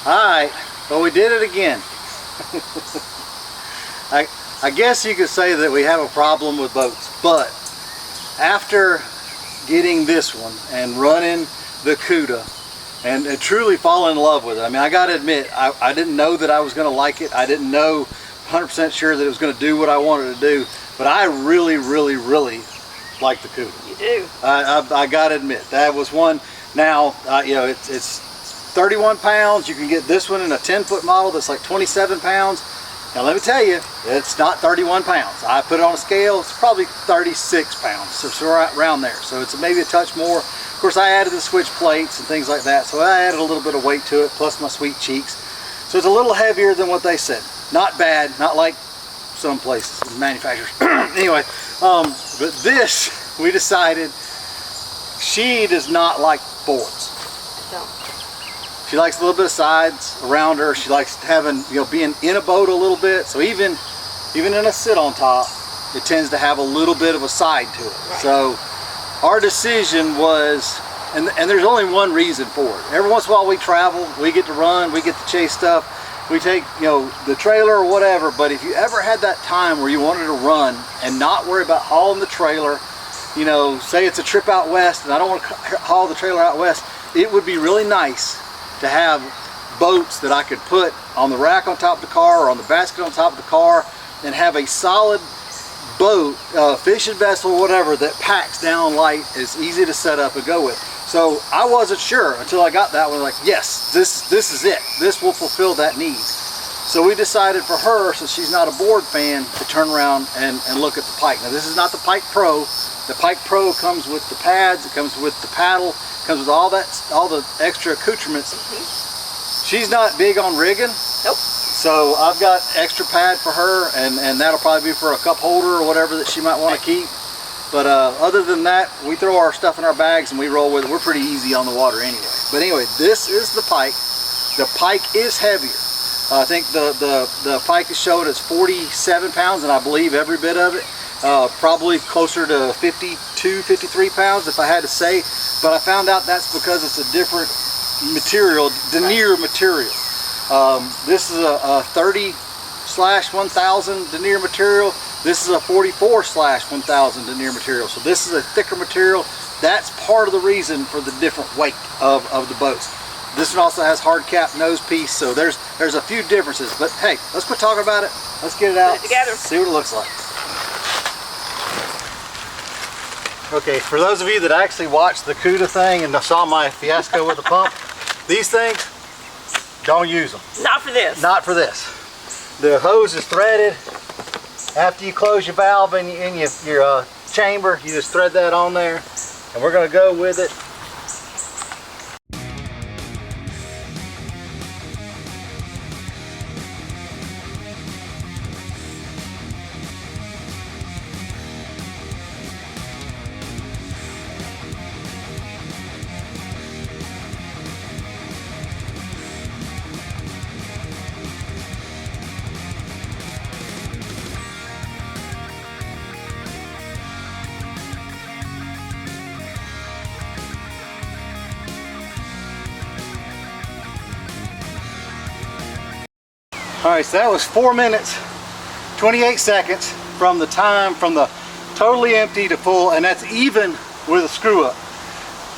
Alright, well we did it again. I guess you could say that we have a problem with boats, but after getting this one and running the Kuda and truly falling in love with it, I mean, I gotta admit, I didn't know that I was gonna like it. I didn't know 100% sure that it was gonna do what I wanted to do, but I really like the Kuda. You do. I gotta admit, that was one. Now, you know, it's 31 pounds. You can get this one in a 10-foot model that's like 27 pounds. Now let me tell you, it's not 31 pounds. I put it on a scale, it's probably 36 pounds, so it's right around there. So it's maybe a touch more. Of course, I added the switch plates and things like that, so I added a little bit of weight to it, plus my sweet cheeks. So it's a little heavier than what they said. Not bad, not like some places, manufacturers. Anyway, but this, we decided, she does not like boards. No. She likes a little bit of sides around her. She likes having, you know, being in a boat a little bit. So even in a sit on top, it tends to have a little bit of a side to it. Right. So our decision was, and there's only one reason for it. Every once in a while we travel, we get to run, we get to chase stuff. We take, you know, the trailer or whatever, but if you ever had that time where you wanted to run and not worry about hauling the trailer, you know, say it's a trip out west and I don't want to haul the trailer out west, it would be really nice to have boats that I could put on the rack on top of the car or on the basket on top of the car and have a solid boat, fishing vessel or whatever that packs down light, is easy to set up and go with. So I wasn't sure until I got that one, like, yes, this is it. This will fulfill that need. So we decided for her, since she's not a board fan, to turn around and look at the Pike. Now this is not the Pike Pro. The Pike Pro comes with the pads, it comes with the paddle, it comes with all the extra accoutrements. She's not big on rigging. Nope. So I've got extra pad for her, and that'll probably be for a cup holder or whatever that she might want to keep. But other than that, we throw our stuff in our bags and we roll with it. We're pretty easy on the water anyway. But anyway, this is the Pike. The Pike is heavier. I think the Pike is showing it's 47 pounds, and I believe every bit of it. Probably closer to 52, 53 pounds if I had to say. But I found out that's because it's a different material, denier material. This is a 30/1000 denier material. This is a 44/1000 denier material. So this is a thicker material. That's part of the reason for the different weight of the boats. This one also has hard cap nose piece, so there's a few differences. But hey, let's quit talking about it. Let's get it out, put it together, see what it looks like. Okay, for those of you that actually watched the Kuda thing and saw my fiasco with the pump, these things, don't use them. Not for this. Not for this. The hose is threaded. After you close your valve in your chamber, you just thread that on there, and we're going to go with it. Alright, so that was 4 minutes, 28 seconds from the totally empty to full, and that's even with a screw up.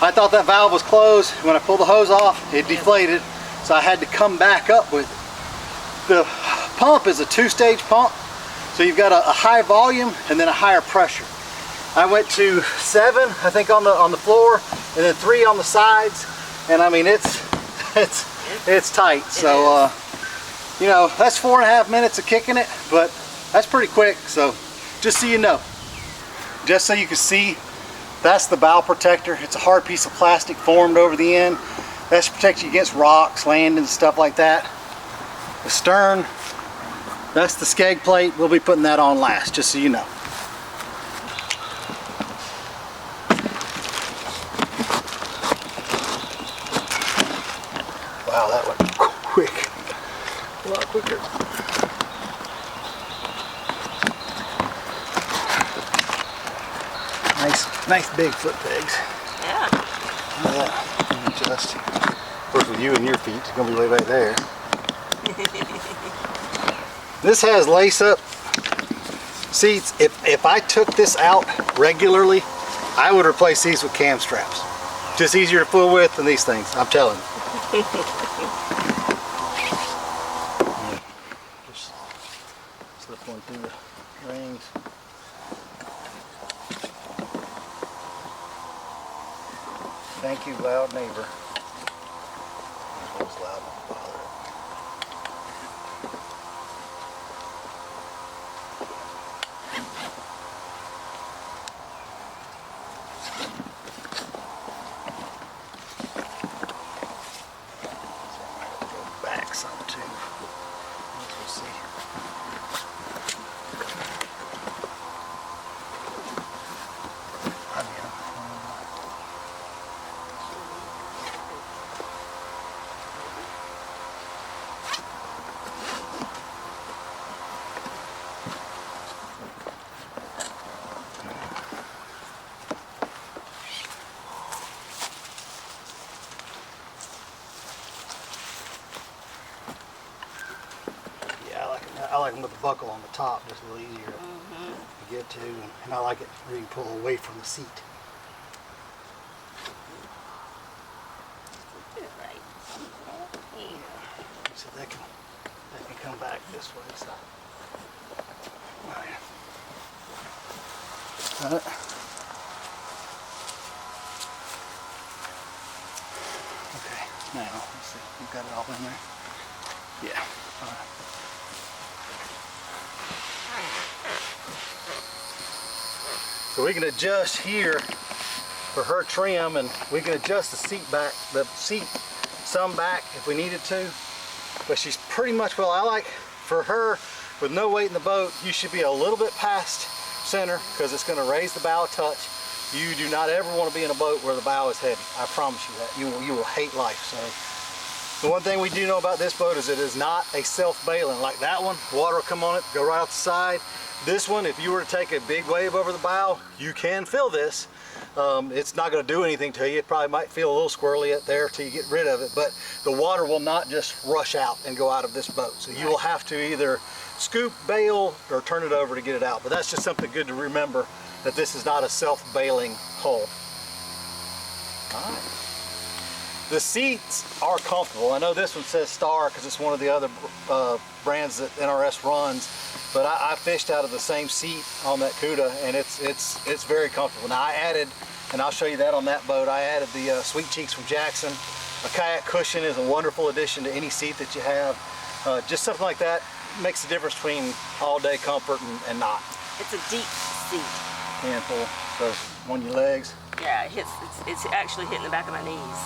I thought that valve was closed. When I pulled the hose off, it deflated, so I had to come back up with it. The pump is a 2-stage pump, so you've got a high volume and then a higher pressure. I went to 7, I think, on the floor, and then 3 on the sides, and I mean it's tight. So you know, that's 4.5 minutes of kicking it, but that's pretty quick. So just so you know, just so you can see, that's the bow protector. It's a hard piece of plastic formed over the end. That should protect you against rocks, landings, stuff like that. The stern, that's the skeg plate. We'll be putting that on last, just so you know. Wow, that went quick. A lot quicker. Nice big foot pegs. Yeah. Look at that. Just, of course, with you and your feet. It's gonna be way back there. This has lace-up seats. If I took this out regularly, I would replace these with cam straps. Just easier to fool with than these things, I'm telling you. Just slip one through the rings. Thank you, loud neighbor. That was loud. Back some too. We'll see. I like them with the buckle on the top, just a little easier to get to, and I like it where you can pull away from the seat. So they can come back this way. So. All right. Got it. Okay. Now let's see. You've got it all in there. Yeah. All right. So we can adjust here for her trim, and we can adjust the seat some back if we needed to. But she's pretty much, well, I like for her with no weight in the boat, you should be a little bit past center because it's going to raise the bow a touch. You do not ever want to be in a boat where the bow is heavy. I promise you that. You will hate life. So the one thing we do know about this boat is it is not a self-bailing like that one. Water will come on it, go right off the side. This one, if you were to take a big wave over the bow, you can fill this. It's not going to do anything to you. It probably might feel a little squirrely up there till you get rid of it, but the water will not just rush out and go out of this boat. So you will have to either scoop, bail, or turn it over to get it out. But that's just something good to remember, that this is not a self-bailing hull. All right. The seats are comfortable. I know this one says Star because it's one of the other brands that NRS runs, but I fished out of the same seat on that Kuda, and it's very comfortable. Now I added, and I'll show you that on that boat, I added the Sweet Cheeks from Jackson. A kayak cushion is a wonderful addition to any seat that you have. Just something like that makes the difference between all-day comfort and not. It's a deep seat. Handful, so on your legs. Yeah, it's actually hitting the back of my knees.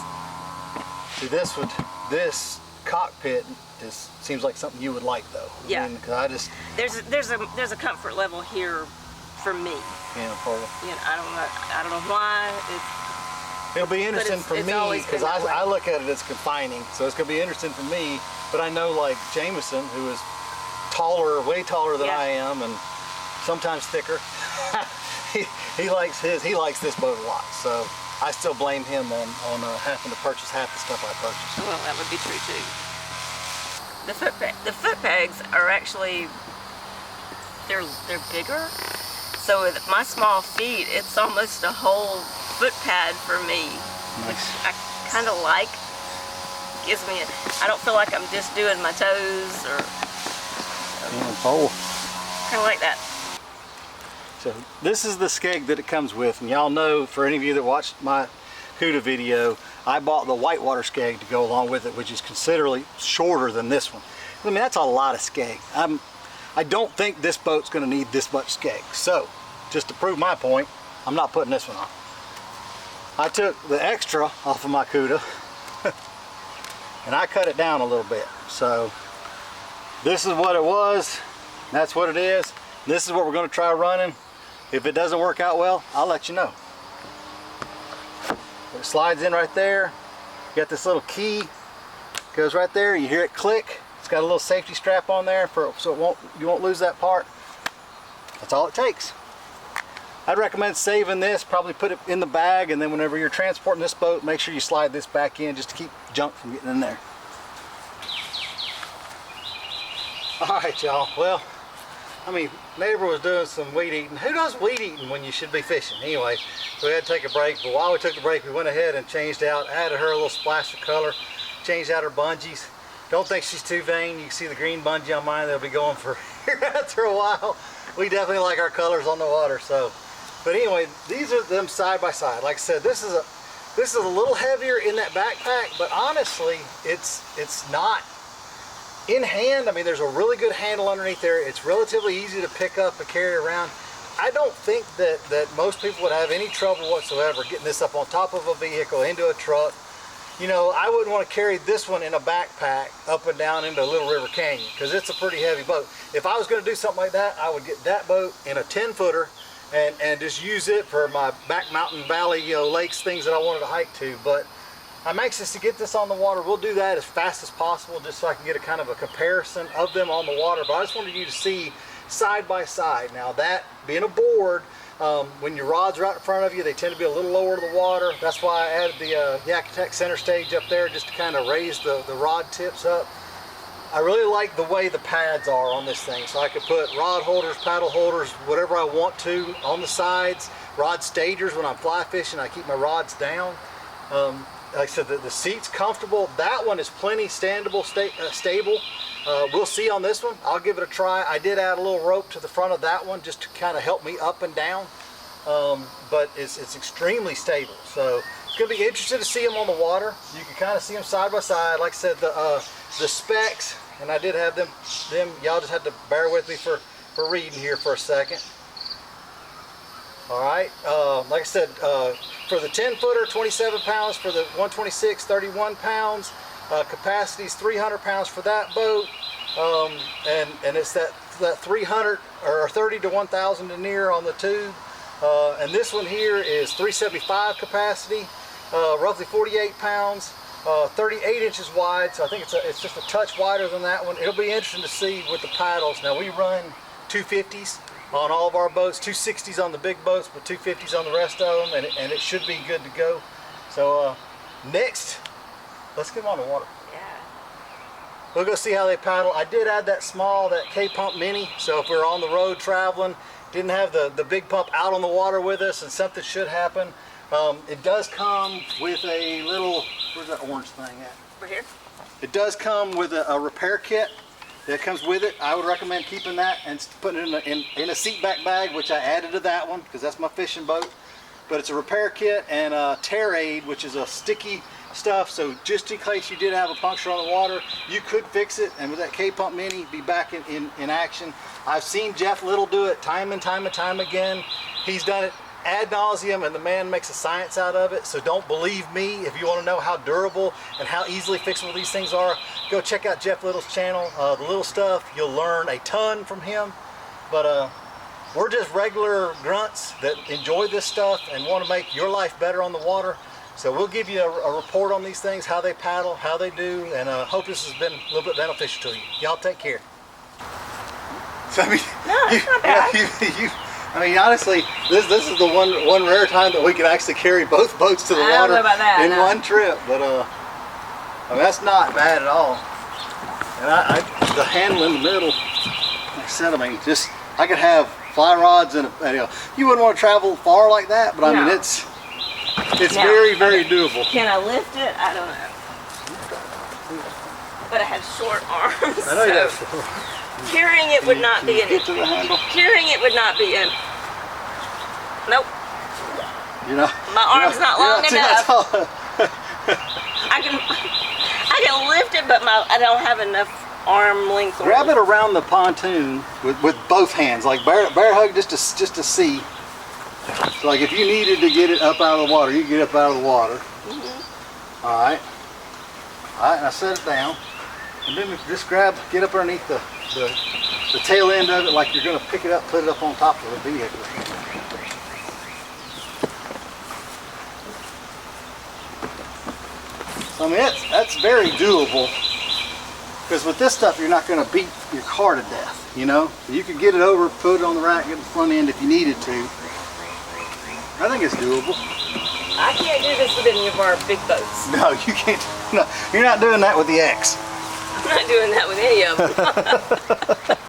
See, this cockpit seems like something you would like, though. Yeah. I mean, 'cause I just there's a comfort level here for me. Handful. Yeah, I don't know why. It'll be interesting for me because I look at it as confining, so it's gonna be interesting for me. But I know, like Jameson, who is taller, way taller than I am, and sometimes thicker. he likes this boat a lot. So I still blame him on having to purchase half the stuff I purchased. Well, that would be true too. The foot pegs are actually they're bigger. So with my small feet, it's almost a whole foot pad for me, which I kind of like. Gives me I don't feel like I'm just doing my toes or. Kind of like that. So this is the skeg that it comes with, and y'all know, for any of you that watched my Kuda video, I bought the whitewater skeg to go along with it, which is considerably shorter than this one. I mean, that's a lot of skeg. I don't think this boat's going to need this much skeg. So, just to prove my point, I'm not putting this one on. I took the extra off of my Kuda, and I cut it down a little bit. So, this is what it was, that's what it is. This is what we're going to try running. If it doesn't work out well, I'll let you know. It slides in right there. You got this little key, goes right there. You hear it click. It's got a little safety strap on there so you won't lose that part. That's all it takes. I'd recommend saving this, probably put it in the bag, and then whenever you're transporting this boat, make sure you slide this back in just to keep junk from getting in there. All right, y'all. Well, I mean, neighbor was doing some weed eating. Who does weed eating when you should be fishing? Anyway, so we had to take a break, but while we took the break, we went ahead and changed out, added her a little splash of color, changed out her bungees. Don't think she's too vain. You can see the green bungee on mine. They'll be going for after a while. We definitely like our colors on the water. So, but anyway, these are them side by side. Like I said, this is a little heavier in that backpack, but honestly, it's not in hand. I mean, there's a really good handle underneath there. It's relatively easy to pick up and carry around. I don't think that most people would have any trouble whatsoever getting this up on top of a vehicle, into a truck. You know, I wouldn't want to carry this one in a backpack up and down into Little River Canyon because it's a pretty heavy boat. If I was going to do something like that, I would get that boat in a 10-footer and just use it for my back mountain valley, you know, lakes, things that I wanted to hike to. But I'm anxious to get this on the water. We'll do that as fast as possible just so I can get a kind of a comparison of them on the water. But I just wanted you to see side by side. Now, that being a board, when your rods are out in front of you, they tend to be a little lower to the water. That's why I added the Yakutech center stage up there just to kind of raise the rod tips up. I really like the way the pads are on this thing, so I could put rod holders, paddle holders, whatever I want to on the sides, rod stagers when I'm fly fishing. I keep my rods down. Like I said, the seat's comfortable. That one is plenty standable, stable. We'll see on this one. I'll give it a try. I did add a little rope to the front of that one just to kind of help me up and down. But it's extremely stable. So it's going to be interesting to see them on the water. You can kind of see them side by side. Like I said, the specs, and I did have them y'all just had to bear with me for reading here for a second. All right, like I said, for the 10-footer, 27 pounds. For the 126, 31 pounds. Capacity is 300 pounds for that boat. And it's that 300 or 30 to 1,000 denier on the tube. And this one here is 375 capacity, roughly 48 pounds, 38 inches wide. So I think it's just a touch wider than that one. It'll be interesting to see with the paddles. Now, we run 250s on all of our boats, 260s on the big boats, but 250s on the rest of them, and it should be good to go. So next, let's get them on the water. Yeah. We'll go see how they paddle. I did add that K-Pump Mini, so if we're on the road traveling, didn't have the big pump out on the water with us, and something should happen. It does come with a little, where's that orange thing at? Over here. It does come with a repair kit that comes with it. I would recommend keeping that and putting it in a seat back bag, which I added to that one because that's my fishing boat. But it's a repair kit and a tear aid, which is a sticky stuff. So just in case you did have a puncture on the water, you could fix it. And with that K-Pump Mini, be back in action. I've seen Jeff Little do it time and time again. He's done it ad nauseum, and the man makes a science out of it. So don't believe me. If you want to know how durable and how easily fixable these things are, go check out Jeff Little's channel. The little stuff, you'll learn a ton from him. But we're just regular grunts that enjoy this stuff and want to make your life better on the water. So we'll give you a report on these things, how they paddle, how they do, and hope this has been a little bit beneficial to you. Y'all take care. So, I mean, No, it's not bad. I mean, honestly, this is the one rare time that we can actually carry both boats to the I don't water know about that, in no. one trip. But I mean, that's not bad at all. And the handle in the middle, like I said, I mean, just I could have fly rods and you know, you wouldn't want to travel far like that, but I mean, it's Now, very doable. Can I lift it? I don't know. But I have short arms. I know you so have. carrying it would not be an Get to the handle. Carrying it would not be an. Nope. You know, My arm's not long enough. I I can lift it, but I don't have enough arm length. grab it around the pontoon with both hands, like bear hug just to see. So like if you needed to get it up out of the water, you can get up out of the water. Mm-hmm. All right, and I set it down, and then just get up underneath the tail end of it, like you're going to pick it up, put it up on top of the vehicle. I mean, that's very doable, because with this stuff, you're not going to beat your car to death, you know? You could get it over, put it on the rack, get the front end if you needed to. I think it's doable. I can't do this with any of our big boats. No, you can't. No, you're not doing that with the X. I'm not doing that with any of them.